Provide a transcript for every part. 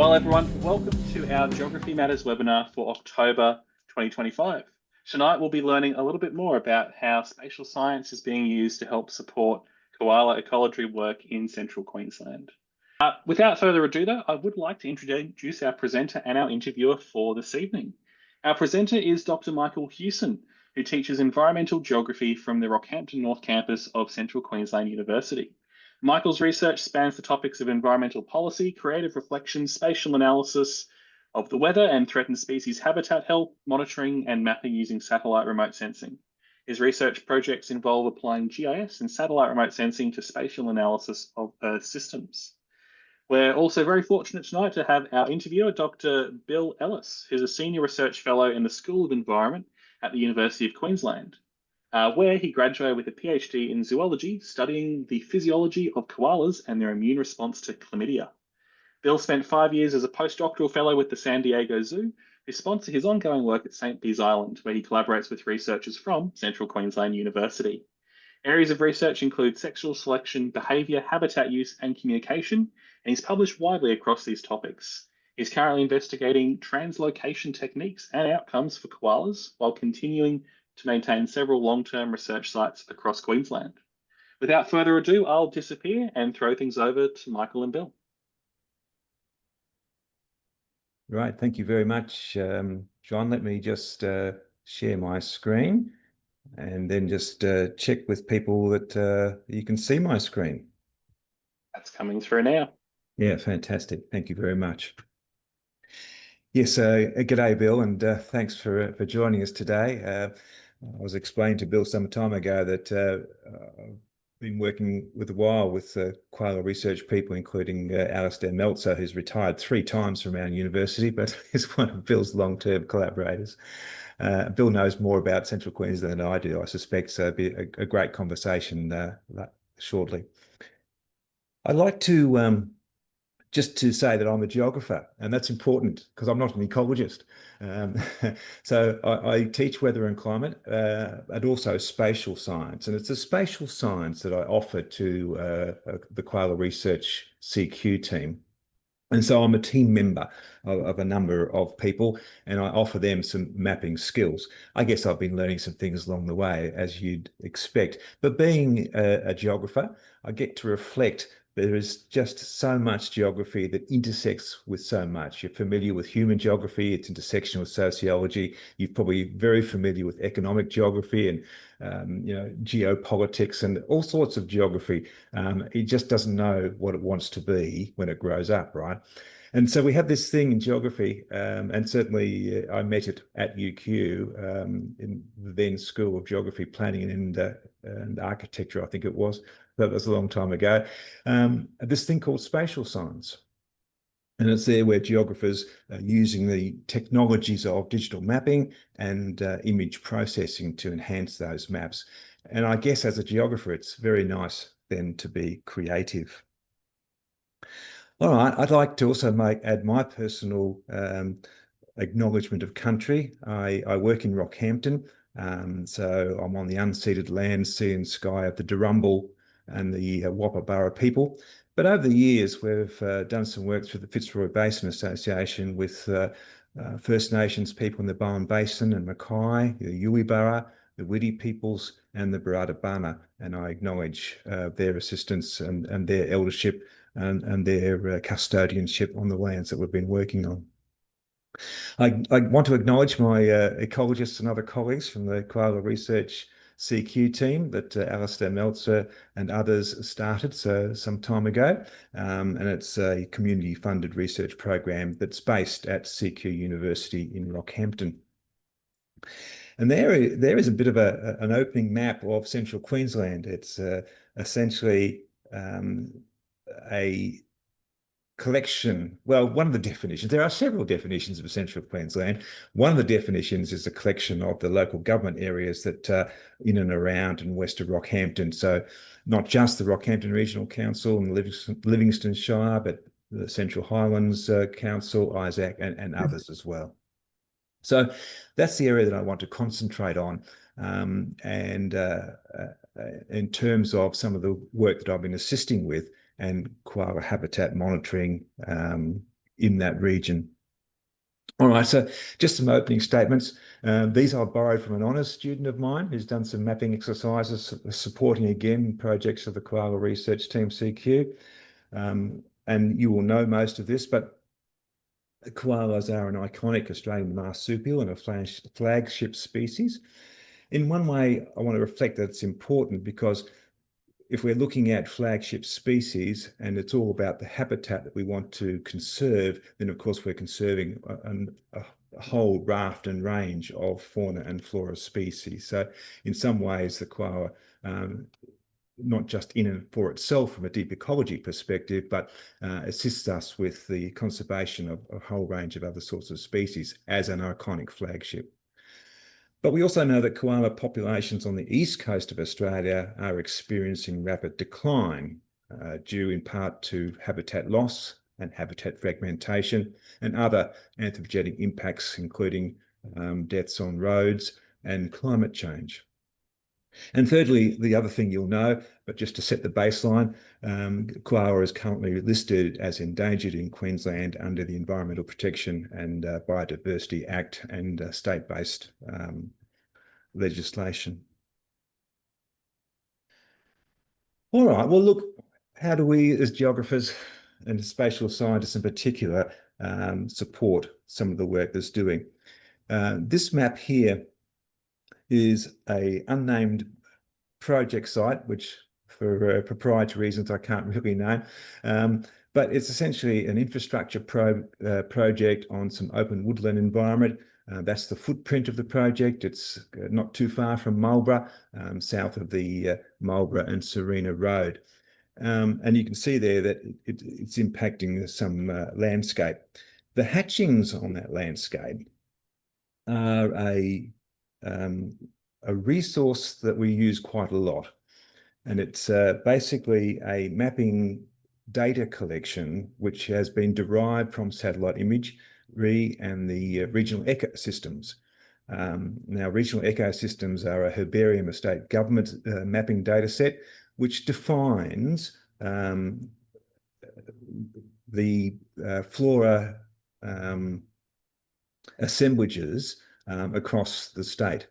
Well, everyone, welcome to our Geography Matters webinar for October 2025. Tonight, we'll be learning a little bit more about how spatial science is being used to help support koala ecology work in central Queensland. Without further ado, though, I would like to introduce our presenter and our interviewer for this evening. Our presenter is Dr. Michael Hewson, who teaches environmental geography from the Rockhampton North campus of Central Queensland University. Michael's research spans the topics of environmental policy, creative reflection, spatial analysis of the weather and threatened species habitat health, monitoring and mapping using satellite remote sensing. His research projects involve applying GIS and satellite remote sensing to spatial analysis of Earth systems. We're also very fortunate tonight to have our interviewer, Dr. Bill Ellis, who's a Senior Research Fellow in the School of Environment at the University of Queensland, where he graduated with a PhD in zoology, studying the physiology of koalas and their immune response to chlamydia. Bill spent 5 years as a postdoctoral fellow with the San Diego Zoo, who sponsor his ongoing work at St. Bees Island, where he collaborates with researchers from Central Queensland University. Areas of research include sexual selection, behaviour, habitat use, and communication, and he's published widely across these topics. He's currently investigating translocation techniques and outcomes for koalas while continuing to maintain several long-term research sites across Queensland. Without further ado, I'll disappear and throw things over to Michael and Bill. Right, thank you very much, John. Let me just share my screen and then just check with people that you can see my screen. That's coming through now. Yeah, fantastic. Thank you very much. Yes, g'day, Bill, and thanks for joining us today. I was explaining to Bill some time ago that I've been working with a while with koala research people, including Alistair Meltzer, who's retired 3 times from our university, but is one of Bill's long-term collaborators. Bill knows more about Central Queensland than I do, I suspect, so it'll be a great conversation shortly. I'd like to just to say that I'm a geographer, and that's important because I'm not an ecologist. So I teach weather and climate, and also spatial science. And it's a spatial science that I offer to the Koala Research CQ team. And so I'm a team member of a number of people, and I offer them some mapping skills. I guess I've been learning some things along the way, as you'd expect. But being a geographer, I get to reflect. There is just so much geography that intersects with so much. You're familiar with human geography, its intersection with sociology. You're probably very familiar with economic geography and geopolitics and all sorts of geography. It just doesn't know what it wants to be when it grows up, right? And so we have this thing in geography, and certainly I met it at UQ in the then School of Geography, Planning and Architecture, I think it was. That was a long time ago. This thing called spatial science. And it's there where geographers are using the technologies of digital mapping and image processing to enhance those maps. And I guess as a geographer, it's very nice then to be creative. All right, I'd like to also add my personal acknowledgement of country. I work in Rockhampton, so I'm on the unceded land, sea and sky of the Durrumbal and the Wappa people. But over the years, we've done some work through the Fitzroy Basin Association with First Nations people in the Bowen Basin and Mackay, the Yuwibara, the Widi peoples and the Barada Bana. And I acknowledge their assistance and their eldership and their custodianship on the lands that we've been working on. I want to acknowledge my ecologists and other colleagues from the Koala Research CQ team that Alistair Meltzer and others started some time ago. And it's a community-funded research program that's based at CQ University in Rockhampton. And there is a bit of an opening map of central Queensland. It's essentially a collection. Well, one of the definitions, there are several definitions of central Queensland. One of the definitions is a collection of the local government areas that in and around and west of Rockhampton. So not just the Rockhampton Regional Council and Livingston Shire, but the Central Highlands Council, Isaac, and others as well. So that's the area that I want to concentrate on. And in terms of some of the work that I've been assisting with, and koala habitat monitoring in that region. All right, so just some opening statements. These I borrowed from an honours student of mine who's done some mapping exercises supporting again projects of the Koala Research Team CQ. And you will know most of this, but koalas are an iconic Australian marsupial and a flagship species. In one way, I want to reflect that it's important because if we're looking at flagship species and it's all about the habitat that we want to conserve, then of course we're conserving a whole raft and range of fauna and flora species. So in some ways, the koala, not just in and for itself from a deep ecology perspective, but assists us with the conservation of a whole range of other sorts of species as an iconic flagship. But we also know that koala populations on the east coast of Australia are experiencing rapid decline, due in part to habitat loss and habitat fragmentation and other anthropogenic impacts, including deaths on roads and climate change. And thirdly, the other thing you'll know, but just to set the baseline, koala is currently listed as endangered in Queensland under the Environmental Protection and Biodiversity Act and state-based legislation. All right, well, look, how do we as geographers and spatial scientists in particular support some of the work that's doing? This map here is an unnamed project site, which for proprietary reasons I can't really name, but it's essentially an infrastructure project on some open woodland environment. That's the footprint of the project. It's not too far from Marlborough, south of the Marlborough and Serena Road. And you can see there that it's impacting some landscape. The hatchings on that landscape are a resource that we use quite a lot. And it's basically a mapping data collection which has been derived from satellite imagery and the regional ecosystems. Now, regional ecosystems are a herbarium of state government mapping data set which defines the flora assemblages across the state,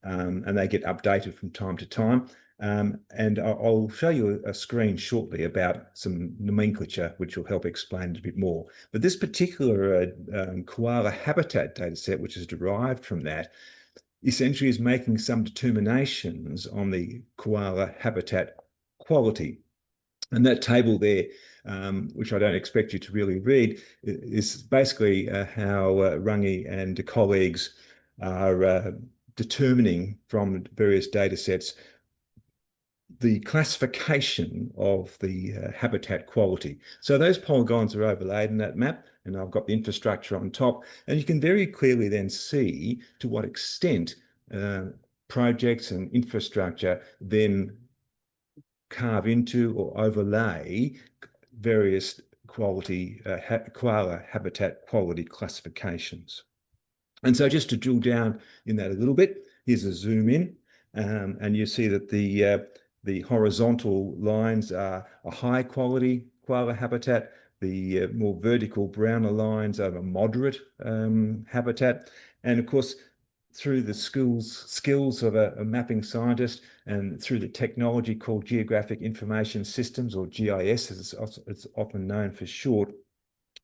and they get updated from time to time. And I'll show you a screen shortly about some nomenclature, which will help explain it a bit more. But this particular koala habitat data set, which is derived from that, essentially is making some determinations on the koala habitat quality. And that table there, which I don't expect you to really read, is basically how Rangi and colleagues are determining from various data sets the classification of the habitat quality. So those polygons are overlaid in that map, and I've got the infrastructure on top, and you can very clearly then see to what extent projects and infrastructure then carve into or overlay various quality koala habitat quality classifications. And so just to drill down in that a little bit, here's a zoom in, and you see that the horizontal lines are a high quality koala habitat. The more vertical browner lines are a moderate habitat. And of course, through the skills of a mapping scientist and through the technology called Geographic Information Systems, or GIS as it's often known for short,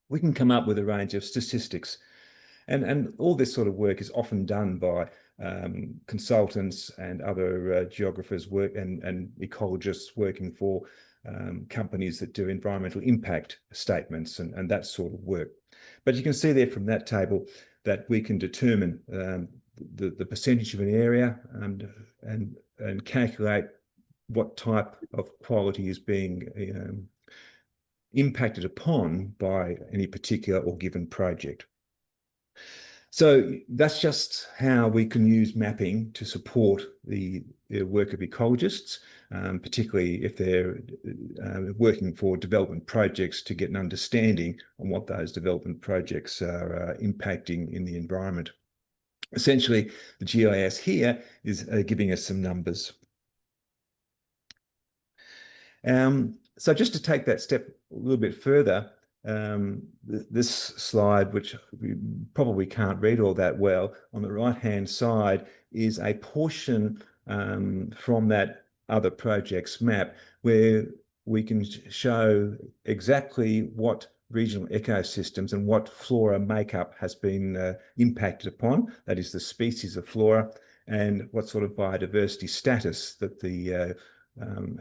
we can come up with a range of statistics. And all this sort of work is often done by consultants and other geographers and ecologists working for companies that do environmental impact statements and that sort of work. But you can see there from that table that we can determine the percentage of an area and calculate what type of quality is being impacted upon by any particular or given project. So that's just how we can use mapping to support the work of ecologists, particularly if they're working for development projects to get an understanding on what those development projects are impacting in the environment. Essentially, the GIS here is giving us some numbers. So just to take that step a little bit further, this slide, which we probably can't read all that well, on the right-hand side is a portion from that other projects map where we can show exactly what regional ecosystems and what flora makeup has been impacted upon, that is the species of flora, and what sort of biodiversity status that the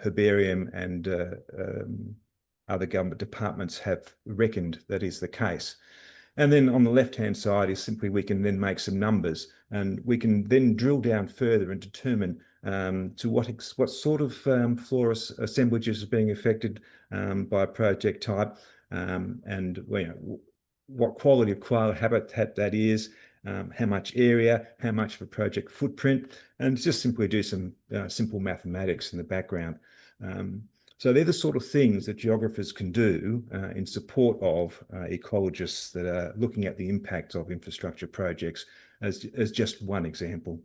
herbarium and other government departments have reckoned that is the case. And then on the left-hand side is simply we can then make some numbers, and we can then drill down further and determine to what sort of flora assemblages are being affected by project type, and what quality of koala habitat that is, how much area, how much of a project footprint, and just simply do some simple mathematics in the background. So they're the sort of things that geographers can do in support of ecologists that are looking at the impacts of infrastructure projects as just one example.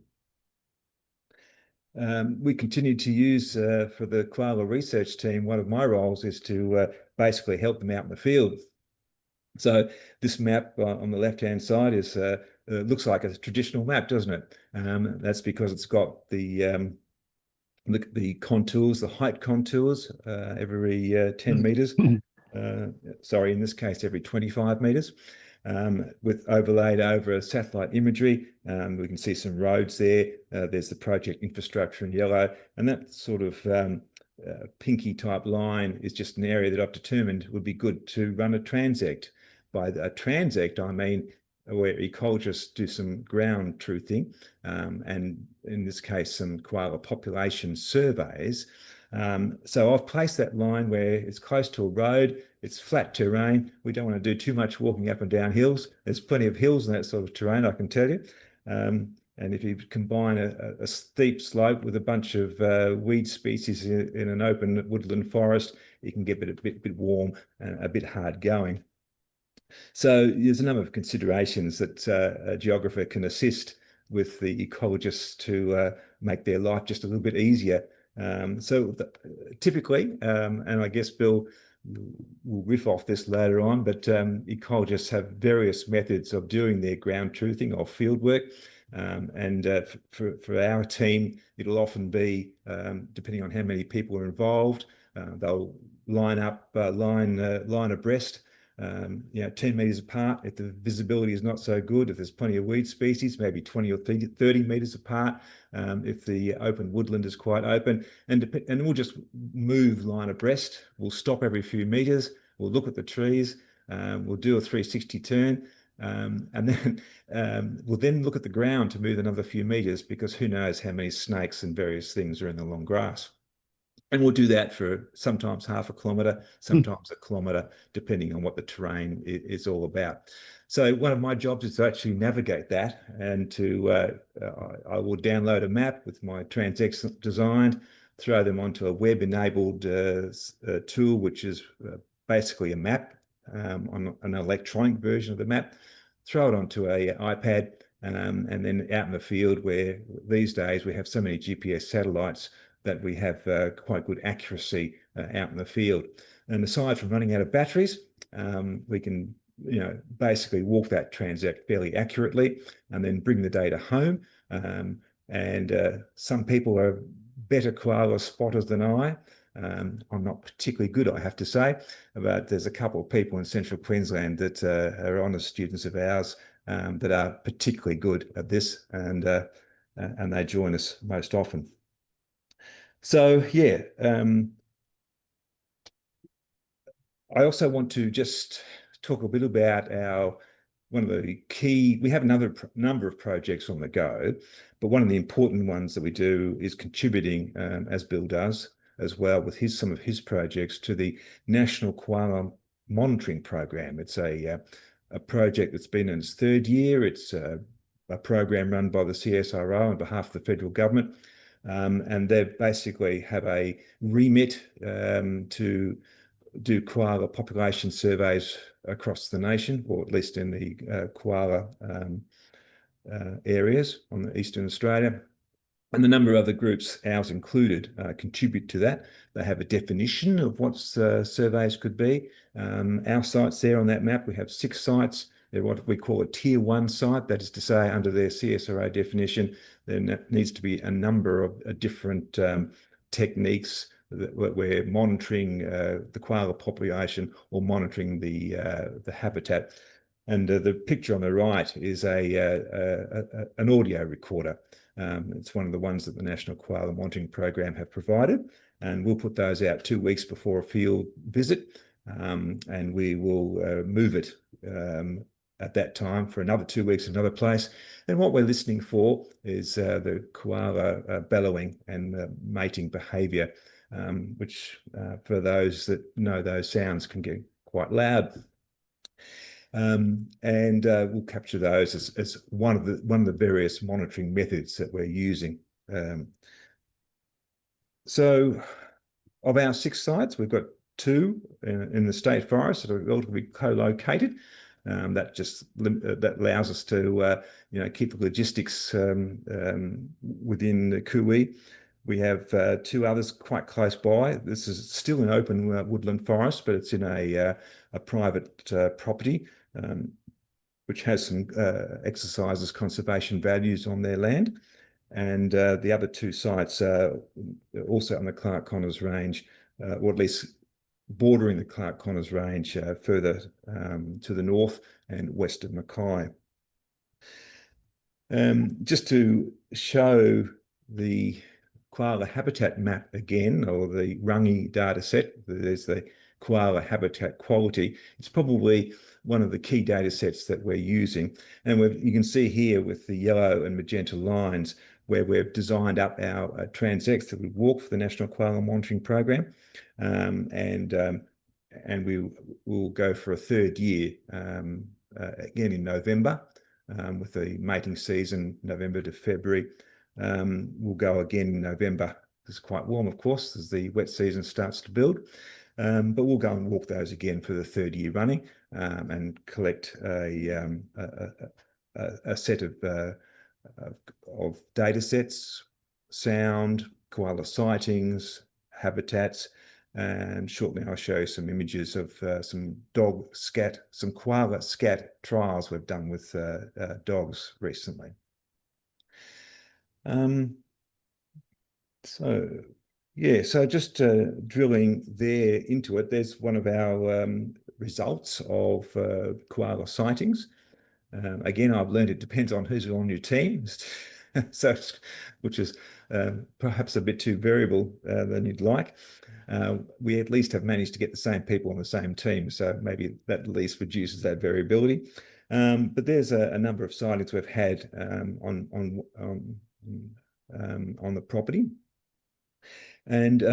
We continue to use, for the koala research team, one of my roles is to basically help them out in the field. So this map on the left-hand side is looks like a traditional map, doesn't it? That's because it's got the contours, the height contours, every 10 meters. Sorry, in this case, every 25 meters, with overlaid over a satellite imagery. We can see some roads there. There's the project infrastructure in yellow, and that sort of pinky type line is just an area that I've determined would be good to run a transect. By a transect, I mean where ecologists do some ground truthing, and in this case, some koala population surveys. So I've placed that line where it's close to a road, it's flat terrain. We don't want to do too much walking up and down hills. There's plenty of hills in that sort of terrain, I can tell you. And if you combine a steep slope with a bunch of weed species in an open woodland forest, you can get a bit warm and a bit hard going. So there's a number of considerations that a geographer can assist with the ecologists to make their life just a little bit easier. Typically, and I guess Bill will riff off this later on, but ecologists have various methods of doing their ground truthing or field work. For our team, it'll often be, depending on how many people are involved, they'll line abreast, 10 meters apart. If the visibility is not so good, if there's plenty of weed species, maybe 20 or 30 meters apart. If the open woodland is quite open, and we'll just move line abreast. We'll stop every few meters. We'll look at the trees. We'll do a 360 turn. And then we'll then look at the ground to move another few meters, because who knows how many snakes and various things are in the long grass. And we'll do that for sometimes half a kilometre, sometimes a kilometre, depending on what the terrain is all about. So one of my jobs is to actually navigate that, and I will download a map with my transects designed, throw them onto a web-enabled tool, which is basically a map, on an electronic version of the map, throw it onto an iPad, and then out in the field, where these days we have so many GPS satellites that we have quite good accuracy out in the field. And aside from running out of batteries, we can basically walk that transect fairly accurately and then bring the data home. Some people are better koala spotters than I. I'm not particularly good, I have to say, but there's a couple of people in central Queensland that are honest students of ours that are particularly good at this, and they join us most often. So yeah, I also want to just talk a bit about one of the key. We have another number of projects on the go, but one of the important ones that we do is contributing, as Bill does as well, with some of his projects, to the National Koala Monitoring Program. It's a project that's been in its third year. It's a program run by the CSIRO on behalf of the federal government. And they basically have a remit to do koala population surveys across the nation, or at least in the koala areas on the Eastern Australia. And the number of other groups, ours included, contribute to that. They have a definition of what surveys could be. Our sites there on that map, we have 6 sites. They're what we call a tier 1 site. That is to say, under their CSRA definition, there needs to be a number of different techniques that we're monitoring the koala population or monitoring the habitat. And the picture on the right is an audio recorder. It's one of the ones that the National Koala Monitoring Program have provided, and we'll put those out 2 weeks before a field visit, and we will move it at that time for another 2 weeks, another place. And what we're listening for is the koala bellowing and mating behaviour, which for those that know those sounds can get quite loud. We'll capture those as one of the various monitoring methods that we're using. So of our 6 sites, we've got 2 in the state forest that are relatively co-located. That allows us to keep the logistics within the CQUI. We have 2 others quite close by. This is still an open woodland forest, but it's in a private property, which has some exercises conservation values on their land. And the other 2 sites are also on the Clarke-Connors Range, or at least bordering the Clarke-Connors Range further to the north and west of Mackay. Just to show the koala habitat map again, or the Rangi data set, there's the koala habitat quality. It's probably one of the key data sets that we're using. And you can see here with the yellow and magenta lines where we've designed up our transects that we walk for the National Koala Monitoring Program. And we will go for a 3rd year again in November with the mating season, November to February. We'll go again in November. It's quite warm, of course, as the wet season starts to build. But we'll go and walk those again for the 3rd year running and collect a set of data sets, sound, koala sightings, habitats, and shortly I'll show you some images of some koala scat trials we've done with dogs recently. So just drilling there into it, there's one of our results of koala sightings. Again, I've learned it depends on who's on your team, so which is perhaps a bit too variable than you'd like. We at least have managed to get the same people on the same team, so maybe that at least reduces that variability. But there's a number of sightings we've had on the property. And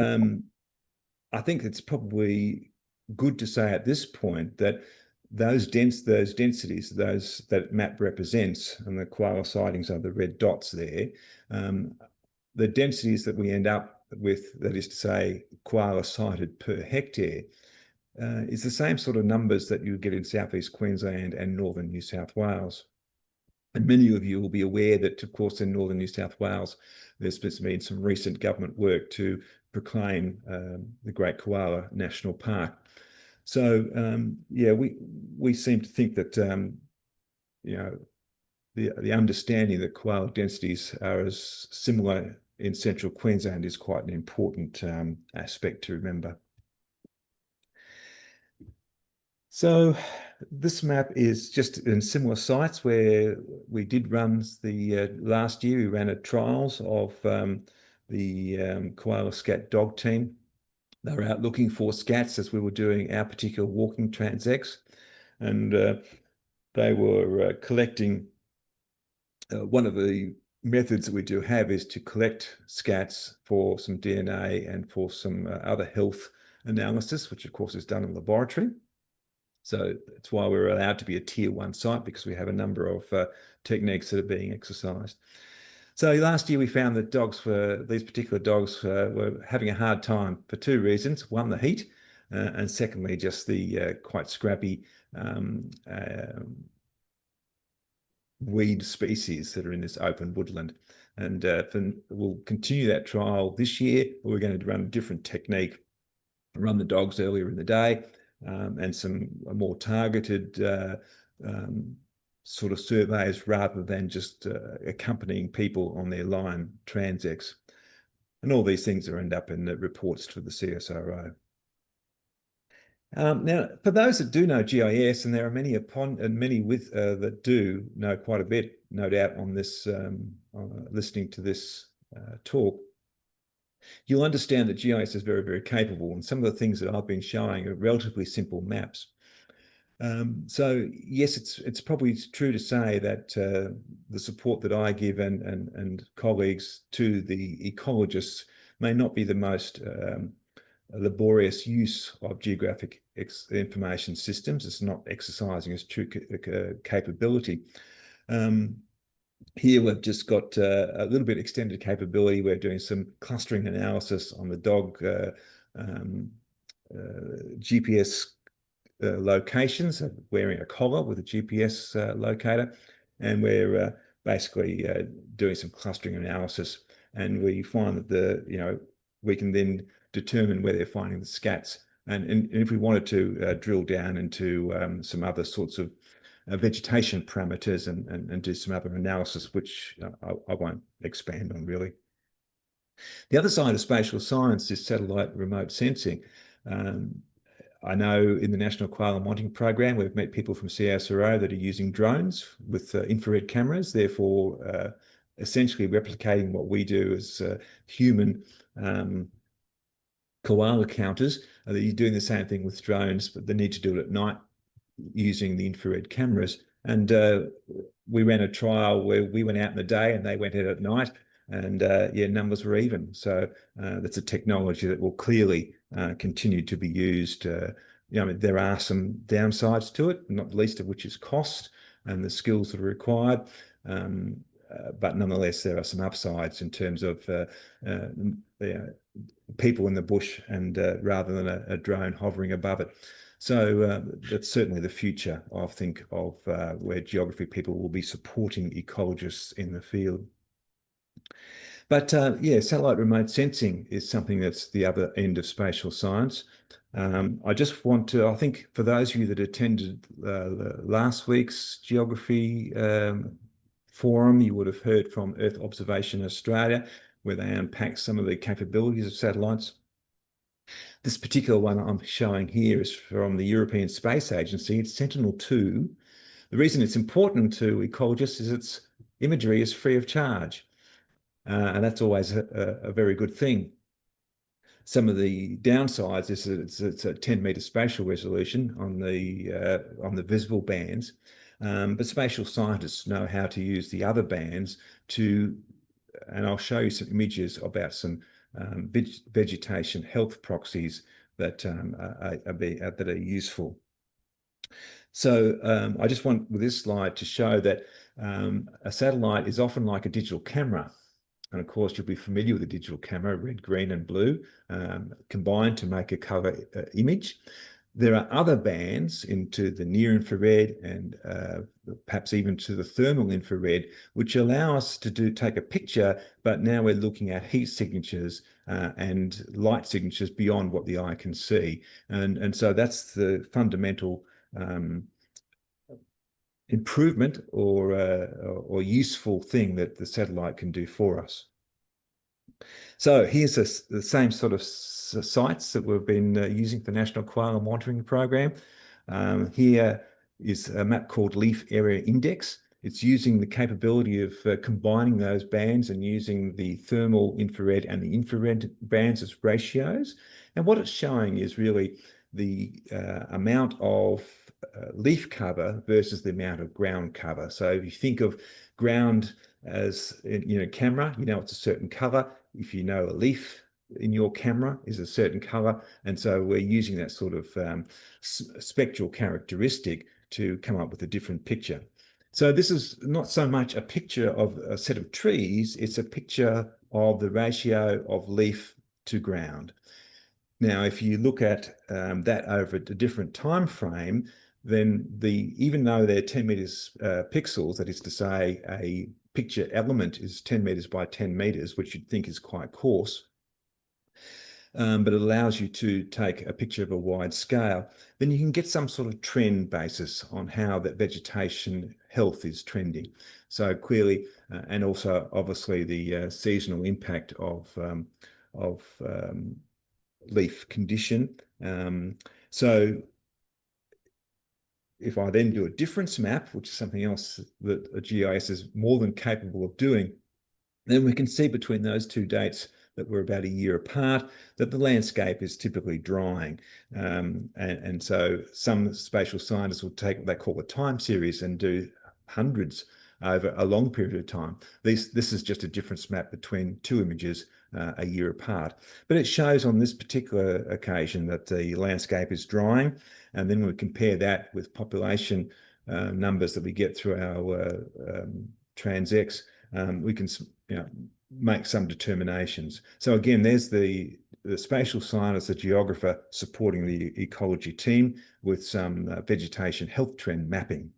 I think it's probably good to say at this point that those densities, that map represents, and the koala sightings are the red dots there, the densities that we end up with, that is to say, koala sighted per hectare, is the same sort of numbers that you get in southeast Queensland and northern New South Wales. And many of you will be aware that, of course, in northern New South Wales, there's been some recent government work to proclaim the Great Koala National Park. So, we seem to think that, the understanding that koala densities are as similar in central Queensland is quite an important aspect to remember. So this map is just in similar sites where we did run last year. We ran a trials of the koala scat dog team. They were out looking for scats as we were doing our particular walking transects, and they were collecting. One of the methods that we do have is to collect scats for some DNA and for some other health analysis, which of course is done in the laboratory. So that's why we're allowed to be a tier 1 site, because we have a number of techniques that are being exercised. So last year we found that these particular dogs were having a hard time for 2 reasons. One, the heat, and secondly, just the quite scrappy weed species that are in this open woodland. And we'll continue that trial this year. We're going to run a different technique, run the dogs earlier in the day, and some more targeted sort of surveys rather than just accompanying people on their Lyme transects. And all these things will end up in the reports to the CSIRO. Now, for those that do know GIS, and there are many that do know quite a bit, no doubt, on this listening to this talk, you'll understand that GIS is very, very capable. And some of the things that I've been showing are relatively simple maps. So yes, it's probably true to say that the support that I give and colleagues to the ecologists may not be the most laborious use of geographic information systems. It's not exercising its true capability. Here we've just got a little bit extended capability. We're doing some clustering analysis on the dog GPS locations, wearing a collar with a GPS locator, and we're basically doing some clustering analysis. And we find that we can then determine where they're finding the scats. And if we wanted to drill down into some other sorts of vegetation parameters and do some other analysis, which I won't expand on really. The other side of spatial science is satellite remote sensing. I know in the National Koala Monitoring Program, we've met people from CSIRO that are using drones with infrared cameras, therefore essentially replicating what we do as human koala counters. You're doing the same thing with drones, but they need to do it at night using the infrared cameras. And we ran a trial where we went out in the day and they went out at night, and yeah, numbers were even. So that's a technology that will clearly continue to be used. There are some downsides to it, not least of which is cost and the skills that are required. But nonetheless, there are some upsides in terms of people in the bush, and rather than a drone hovering above it. So that's certainly the future, I think, of where geography people will be supporting ecologists in the field. But yeah, satellite remote sensing is something that's the other end of spatial science. I just want to, I think for those of you that attended last week's geography forum, you would have heard from Earth Observation Australia, where they unpack some of the capabilities of satellites. This particular one I'm showing here is from the European Space Agency. It's Sentinel-2. The reason it's important to ecologists is its imagery is free of charge. And that's always a very good thing. Some of the downsides is that it's a 10-meter spatial resolution on the visible bands, but spatial scientists know how to use the other bands to, and I'll show you some images about some vegetation health proxies that are useful. So I just want with this slide to show that a satellite is often like a digital camera. And of course, you'll be familiar with a digital camera, red, green, and blue, combined to make a color image. There are other bands into the near infrared and perhaps even to the thermal infrared, which allow us to take a picture, but now we're looking at heat signatures and light signatures beyond what the eye can see. And so that's the fundamental improvement or useful thing that the satellite can do for us. So here's the same sort of sites that we've been using for the National Koala Monitoring Program. Here is a map called Leaf Area Index. It's using the capability of combining those bands and using the thermal infrared and the infrared bands as ratios. And what it's showing is really the amount of leaf cover versus the amount of ground cover. So if you think of ground as camera, it's a certain color. If you know a leaf in your camera is a certain color, and so we're using that sort of spectral characteristic to come up with a different picture. So this is not so much a picture of a set of trees, it's a picture of the ratio of leaf to ground. Now, if you look at that over a different time frame, then even though they're 10 meters pixels, that is to say picture element is 10 meters by 10 meters, which you'd think is quite coarse, but it allows you to take a picture of a wide scale, then you can get some sort of trend basis on how that vegetation health is trending. So clearly, and also obviously the seasonal impact of leaf condition. So if I then do a difference map, which is something else that a GIS is more than capable of doing, then we can see between those two dates that were about a year apart that the landscape is typically drying. And so some spatial scientists will take what they call a time series and do hundreds over a long period of time. This is just a difference map between two images a year apart. But it shows on this particular occasion that the landscape is drying. And then we compare that with population numbers that we get through our transects. We can make some determinations. So again, there's the spatial scientist, the geographer supporting the ecology team with some vegetation health trend mapping.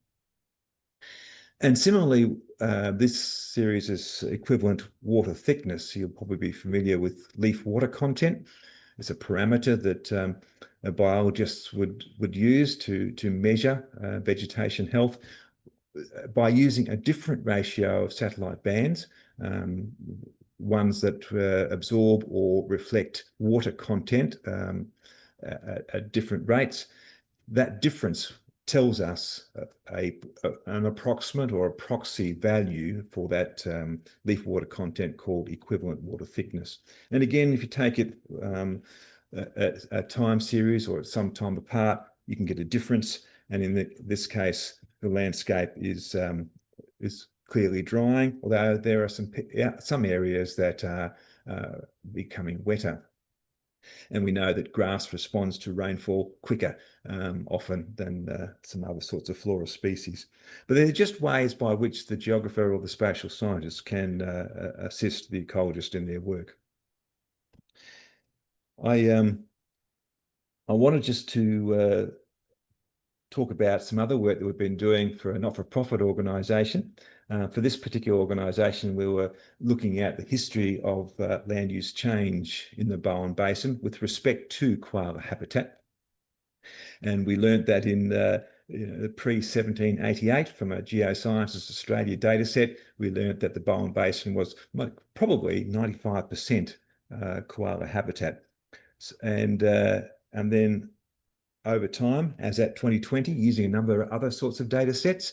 And similarly, this series is equivalent water thickness. You'll probably be familiar with leaf water content. It's a parameter that biologists would use to measure vegetation health by using a different ratio of satellite bands, ones that absorb or reflect water content at different rates. That difference tells us an approximate or a proxy value for that leaf water content called equivalent water thickness. And again, if you take it at a time series or at some time apart, you can get a difference. And in this case, the landscape is clearly drying, although there are some areas that are becoming wetter. And we know that grass responds to rainfall quicker often than some other sorts of flora species. But there are just ways by which the geographer or the spatial scientist can assist the ecologist in their work. I wanted just to talk about some other work that we've been doing for a not-for-profit organisation. For this particular organisation, we were looking at the history of land use change in the Bowen Basin with respect to koala habitat. And we learned that in pre-1788 from a Geosciences Australia dataset, we learned that the Bowen Basin was probably 95% koala habitat. And then over time, as at 2020, using a number of other sorts of data sets,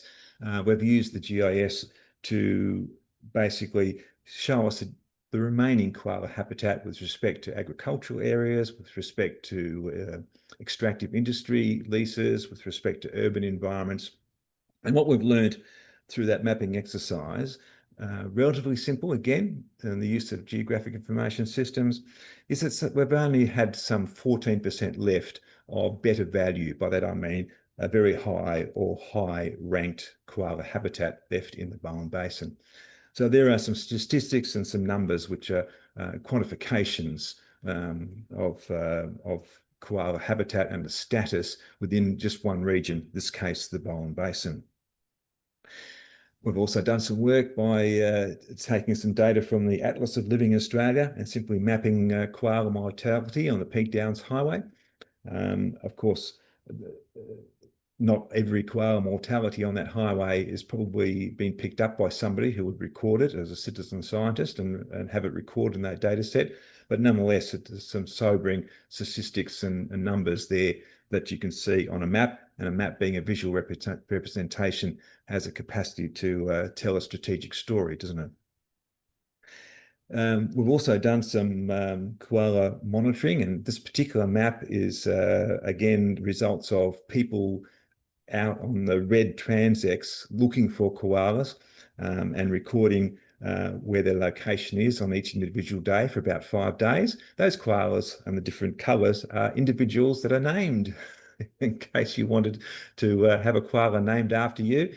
we've used the GIS to basically show us the remaining koala habitat with respect to agricultural areas, with respect to extractive industry leases, with respect to urban environments. And what we've learned through that mapping exercise, relatively simple again, in the use of geographic information systems, is that we've only had some 14% left of better value. By that I mean a very high or high ranked koala habitat left in the Bowen Basin. So there are some statistics and some numbers which are quantifications of koala habitat and the status within just one region, in this case the Bowen Basin. We've also done some work by taking some data from the Atlas of Living Australia and simply mapping koala mortality on the Peak Downs Highway. Of course, not every koala mortality on that highway is probably being picked up by somebody who would record it as a citizen scientist and have it recorded in that data set. But nonetheless, there's some sobering statistics and numbers there that you can see on a map, and a map being a visual representation has a capacity to tell a strategic story, doesn't it? We've also done some koala monitoring, and this particular map is, again, results of people out on the red transects looking for koalas and recording where their location is on each individual day for about 5 days. Those koalas and the different colours are individuals that are named. In case you wanted to have a koala named after you,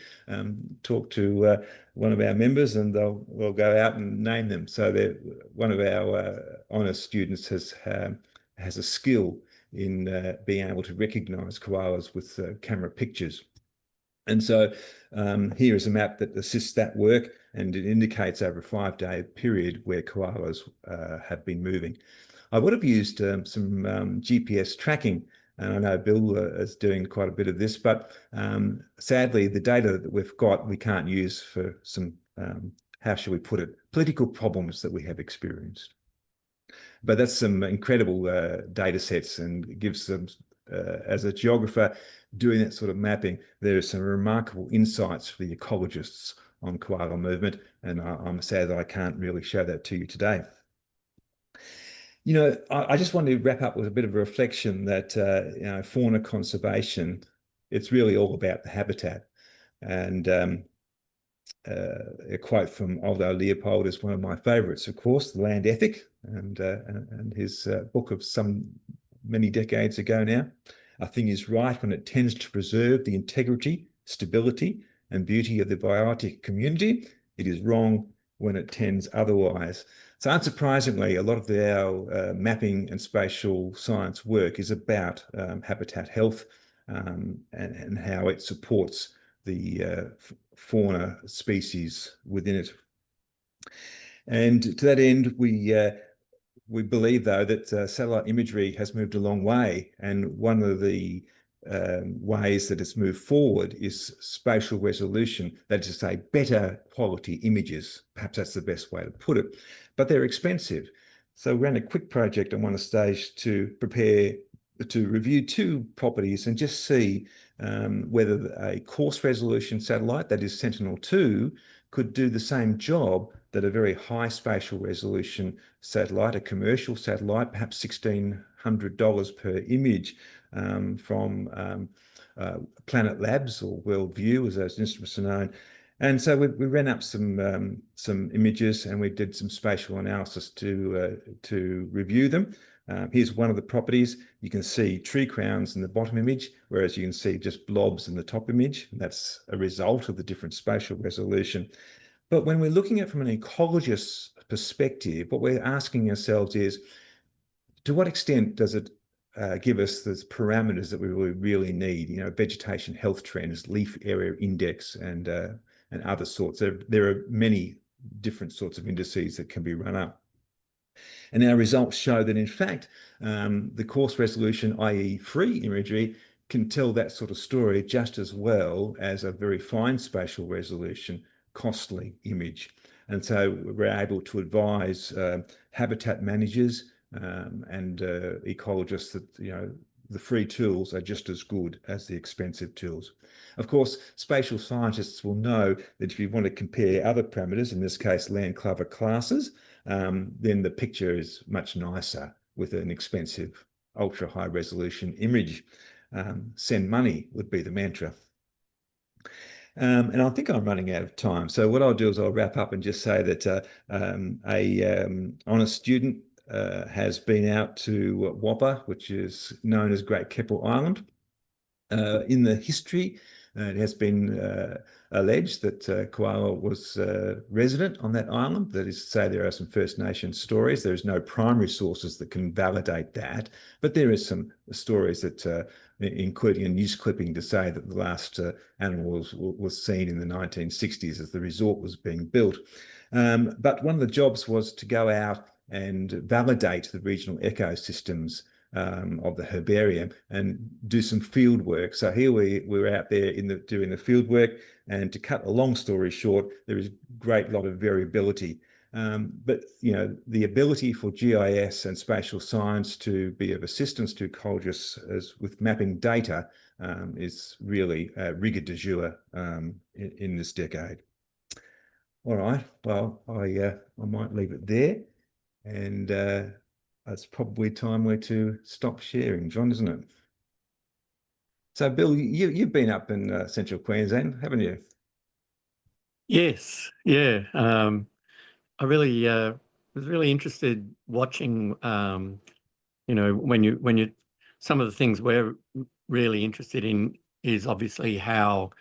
talk to one of our members and they'll go out and name them. So one of our honours students has a skill in being able to recognise koalas with camera pictures. And so here is a map that assists that work, and it indicates over a 5-day period where koalas have been moving. I would have used some GPS tracking, and I know Bill is doing quite a bit of this, but sadly, the data that we've got, we can't use for some, how shall we put it, political problems that we have experienced. But that's some incredible data sets, and gives them, as a geographer doing that sort of mapping, there are some remarkable insights for the ecologists on koala movement, and I'm sad that I can't really show that to you today. You know, I just want to wrap up with a bit of a reflection that, you know, fauna conservation, it's really all about the habitat. And a quote from Aldo Leopold is one of my favorites, of course, The Land Ethic, and his book of many decades ago now. A thing is right when it tends to preserve the integrity, stability, and beauty of the biotic community. It is wrong when it tends otherwise. So unsurprisingly, a lot of our mapping and spatial science work is about habitat health, and how it supports the fauna species within it. And to that end, we believe, though, that satellite imagery has moved a long way, and one of the ways that it's moved forward is spatial resolution, that is to say, better quality images. Perhaps that's the best way to put it, but they're expensive. So we ran a quick project on one stage to review 2 properties and just see whether a coarse resolution satellite, that is Sentinel-2, could do the same job that a very high spatial resolution satellite, a commercial satellite, perhaps $1,600 per image, from Planet Labs, or Worldview as those instruments are known. And so we ran up some images, and we did some spatial analysis to review them. Here's one of the properties. You can see tree crowns in the bottom image, whereas you can see just blobs in the top image. And that's a result of the different spatial resolution. But when we're looking at it from an ecologist's perspective, what we're asking ourselves is, to what extent does it give us those parameters that we really need? You know, vegetation health trends, leaf area index, and other sorts. There are many different sorts of indices that can be run up. And our results show that, in fact, the coarse resolution, i.e. free imagery, can tell that sort of story just as well as a very fine spatial resolution, costly image. And so we're able to advise habitat managers and ecologists that, you know, the free tools are just as good as the expensive tools. Of course, spatial scientists will know that if you want to compare other parameters, in this case land cover classes, then the picture is much nicer with an expensive ultra high resolution image. Send money would be the mantra. And I think I'm running out of time. So what I'll do is I'll wrap up and just say that a honest student has been out to Whopper, which is known as Great Keppel Island. In the history, it has been alleged that koala was resident on that island. That is to say, there are some First Nation stories. There is no primary sources that can validate that, but there is some stories that, including a news clipping to say that the last animal was seen in the 1960s as the resort was being built. But one of the jobs was to go out and validate the regional ecosystems of the herbarium and do some field work. So here we're out there doing the field work, and to cut a long story short, there is a great lot of variability. But you know, the ability for GIS and spatial science to be of assistance to ecologists with mapping data is really rigueur du jour in this decade. All right, well, I might leave it there, and it's probably time where to stop sharing, John, isn't it? So, Bill, you've been up in central Queensland, haven't you? Yes, yeah. I really was really interested watching. You know, when you some of the things we're really interested in is obviously how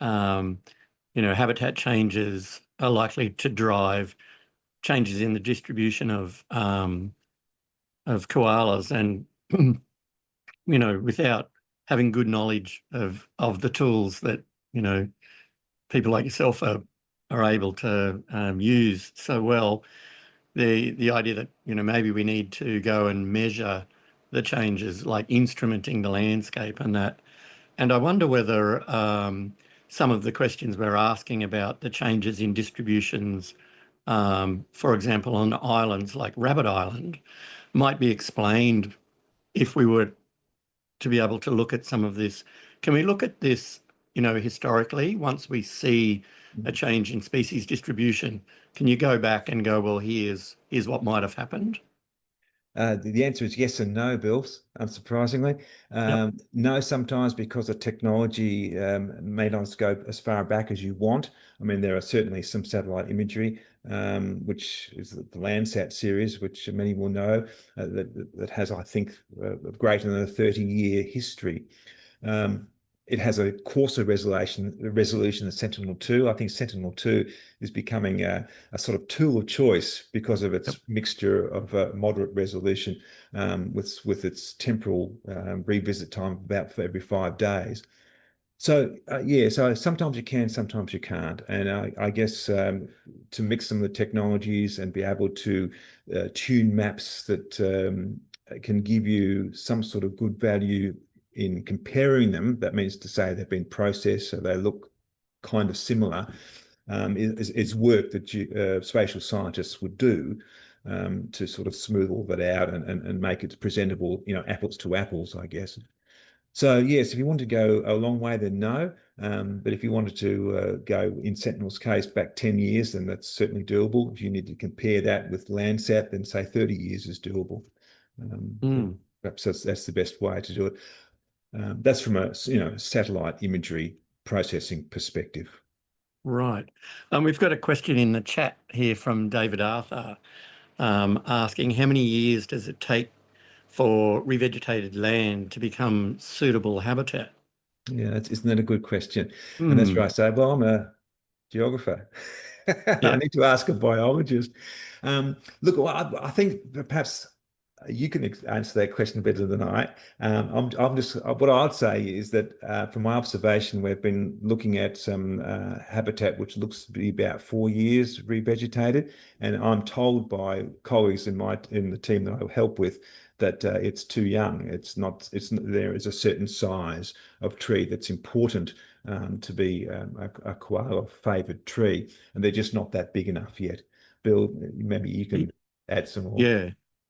you know, habitat changes are likely to drive changes in the distribution of koalas, and you know, without having good knowledge of the tools that people like yourself are able to use so well. The idea that, maybe we need to go and measure the changes, like instrumenting the landscape and that. And I wonder whether some of the questions we're asking about the changes in distributions, for example, on islands like Rabbit Island, might be explained if we were to be able to look at some of this. Can we look at this, historically, once we see a change in species distribution? Can you go back and go, well, here's what might have happened? The answer is yes and no, Bill, unsurprisingly. Yep. No, sometimes because the technology may not go as far back as you want. I mean, there are certainly some satellite imagery, which is the Landsat series, which many will know, that has, I think, greater than a 30-year history. It has a coarser resolution than Sentinel-2. I think Sentinel-2 is becoming a sort of tool of choice because of its mixture of moderate resolution with its temporal revisit time about for every 5 days. So yeah, so sometimes you can, sometimes you can't. And I guess to mix some of the technologies and be able to tune maps that can give you some sort of good value in comparing them, that means to say they've been processed so they look kind of similar, is work that spatial scientists would do to sort of smooth all that out and make it presentable, apples to apples, I guess. So yes, if you want to go a long way, then no. But if you wanted to go, in Sentinel's case, back 10 years, then that's certainly doable. If you need to compare that with Landsat, then say 30 years is doable. Perhaps that's the best way to do it. That's from a satellite imagery processing perspective. Right. We've got a question in the chat here from David Arthur asking, how many years does it take for revegetated land to become suitable habitat? Yeah, isn't that a good question? And that's where I say, well, I'm a geographer. I need to ask a biologist. Look, well, I think perhaps you can answer that question better than I. I'm just, what I'd say is that from my observation, we've been looking at some habitat which looks to be about 4 years revegetated, and I'm told by colleagues in the team that I help with that it's too young. There is a certain size of tree that's important to be a koala favoured tree, and they're just not that big enough yet. Bill, maybe you can add some more.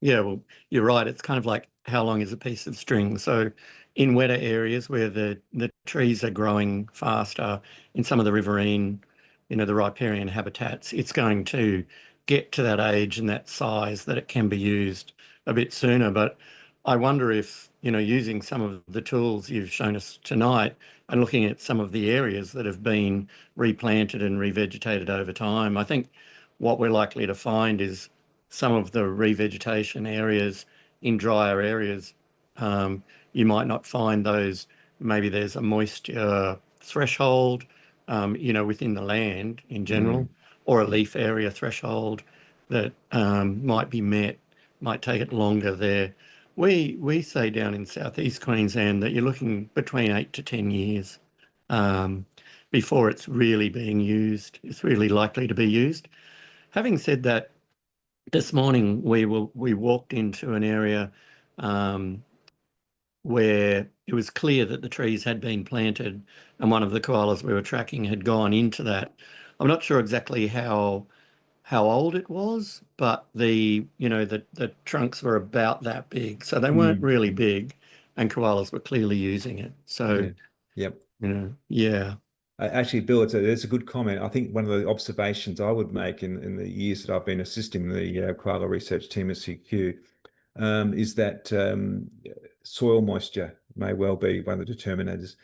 Yeah, well, you're right. It's kind of like how long is a piece of string? So in wetter areas where the trees are growing faster, in some of the riverine, the riparian habitats, it's going to get to that age and that size that it can be used a bit sooner. But I wonder if, using some of the tools you've shown us tonight and looking at some of the areas that have been replanted and revegetated over time, I think what we're likely to find is some of the revegetation areas in drier areas, you might not find those. Maybe there's a moisture threshold, within the land in general, or a leaf area threshold that might be met, might take it longer there. We say down in southeast Queensland that you're looking between 8 to 10 years before it's really being used. It's really likely to be used. Having said that, this morning we walked into an area where it was clear that the trees had been planted, and one of the koalas we were tracking had gone into that. I'm not sure exactly how old it was, but the trunks were about that big, so they weren't really big, and koalas were clearly using it. So yep. Yeah. Actually, Bill, it's a good comment. I think one of the observations I would make in the years that I've been assisting the koala research team at CQ is that soil moisture may well be one of the determinators.